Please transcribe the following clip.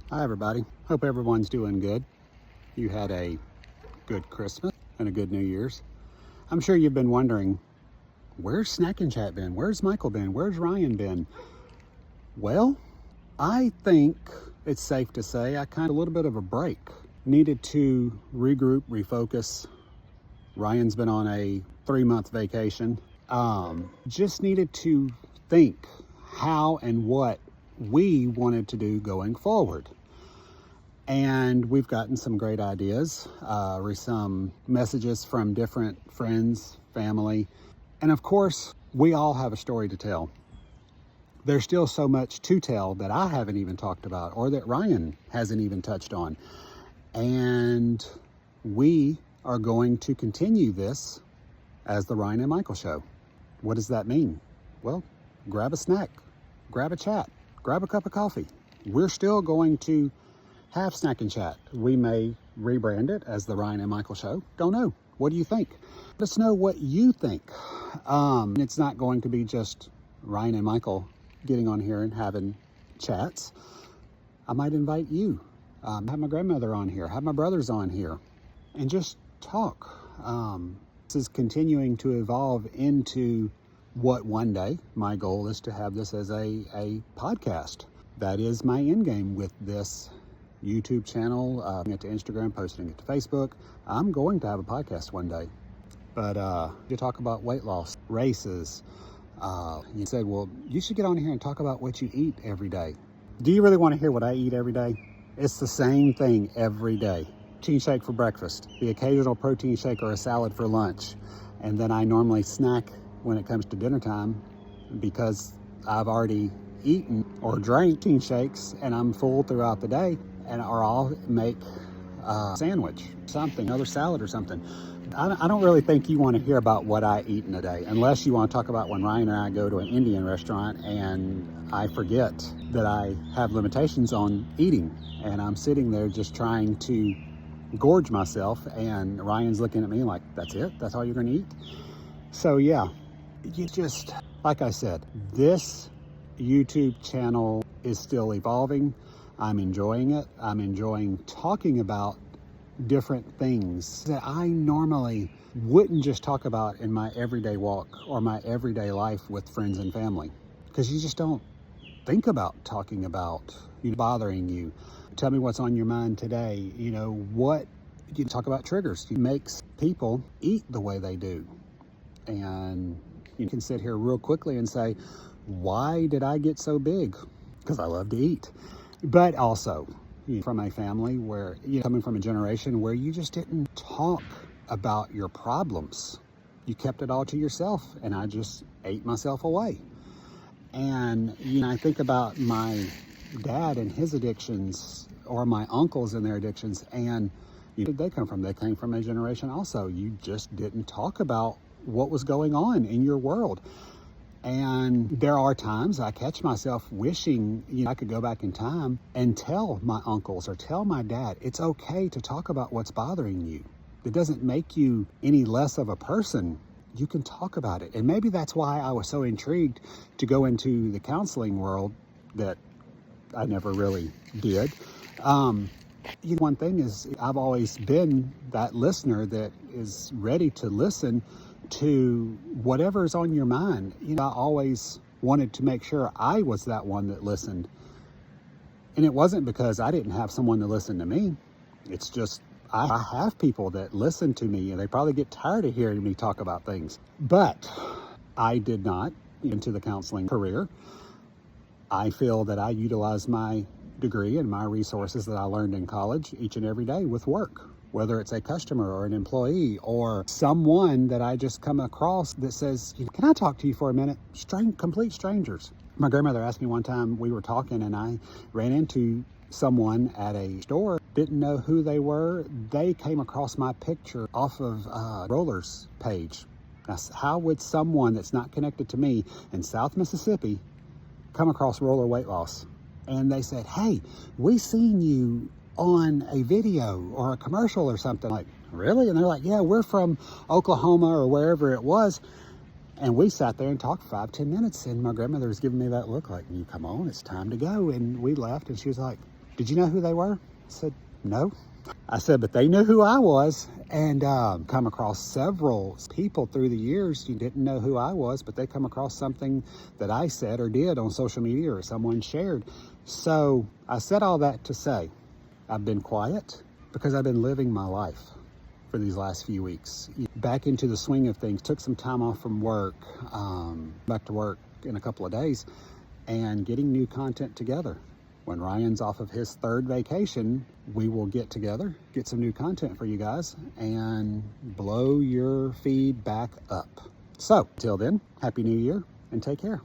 Hi everybody, hope everyone's doing good. You had a good Christmas and a good New Year's. I'm sure you've been wondering, where's Snack and Chat been? Where's Michael been? Where's Ryan been? Well, I think it's safe to say I kind of a little bit of a break. Needed to regroup, refocus. Ryan's been on a 3-month vacation. Just needed to think how and what we wanted to do going forward. And we've gotten some great ideas, some messages from different friends, family, and of course, we all have a story to tell. There's still so much to tell that I haven't even talked about or that Ryan hasn't even touched on. And we are going to continue this as the Ryan and Michael Show. What does that mean? Well, grab a snack, grab a chat, grab a cup of coffee. We're still going to have Snack and Chat. We may rebrand it as the Ryan and Michael Show. Don't know. What do you think? Let us know what you think. It's not going to be just Ryan and Michael getting on here and having chats. I might invite you. Have my grandmother on here. Have my brothers on here. And just talk. This is continuing to evolve into what one day my goal is to have this as a podcast. That is my end game with this YouTube channel, it to Instagram, posting it to Facebook. I'm going to have a podcast one day. But you talk about weight loss, races. You said, well, you should get on here and talk about what you eat every day. Do you really want to hear what I eat every day? It's the same thing every day. Protein shake for breakfast, the occasional protein shake or a salad for lunch. And then I normally snack when it comes to dinner time because I've already eaten or drank protein shakes and I'm full throughout the day. Or I'll make a sandwich, something, another salad or something. I don't really think you want to hear about what I eat in a day, unless you want to talk about when Ryan and I go to an Indian restaurant and I forget that I have limitations on eating. And I'm sitting there just trying to gorge myself and Ryan's looking at me like, that's it? That's all you're going to eat? So yeah, you just, like I said, this YouTube channel is still evolving. I'm enjoying it. I'm enjoying talking about different things that I normally wouldn't just talk about in my everyday walk or my everyday life with friends and family, because you just don't think about talking about bothering you. Tell me what's on your mind today. What you talk about triggers. It makes people eat the way they do. And you can sit here real quickly and say, why did I get so big? Because I love to eat. But also from a family where coming from a generation where you just didn't talk about your problems. You kept it all to yourself, and I just ate myself away. And I think about my dad and his addictions, or my uncles and their addictions, and where did they come from? They came from a generation also. You just didn't talk about what was going on in your world. And there are times I catch myself wishing I could go back in time and tell my uncles or tell my dad, it's okay to talk about what's bothering you. It doesn't make you any less of a person. You can talk about it. And maybe that's why I was so intrigued to go into the counseling world that I never really did. One thing is, I've always been that listener that is ready to listen to whatever's on your mind. I always wanted to make sure I was that one that listened. And it wasn't because I didn't have someone to listen to me. It's just I have people that listen to me and they probably get tired of hearing me talk about things. But I did not into the counseling career. I feel that I utilize my degree and my resources that I learned in college each and every day with work. Whether it's a customer or an employee or someone that I just come across that says, can I talk to you for a minute? Complete strangers. My grandmother asked me one time, we were talking and I ran into someone at a store, didn't know who they were. They came across my picture off of Roller's page. Now, how would someone that's not connected to me in South Mississippi come across Roller weight loss? And they said, hey, we seen you on a video or a commercial or something. Like, really? And they're like, yeah, we're from Oklahoma or wherever it was. And we sat there and talked 5-10 minutes, and my grandmother was giving me that look like, you come on, it's time to go. And we left, and she was like, did you know who they were? I said, no. I said, but they knew who I was, and come across several people through the years. You didn't know who I was, but they come across something that I said or did on social media or someone shared. So I said all that to say, I've been quiet because I've been living my life for these last few weeks. Back into the swing of things, took some time off from work, back to work in a couple of days, and getting new content together. When Ryan's off of his third vacation, we will get together, get some new content for you guys, and blow your feed back up. So, till then, Happy New Year and take care.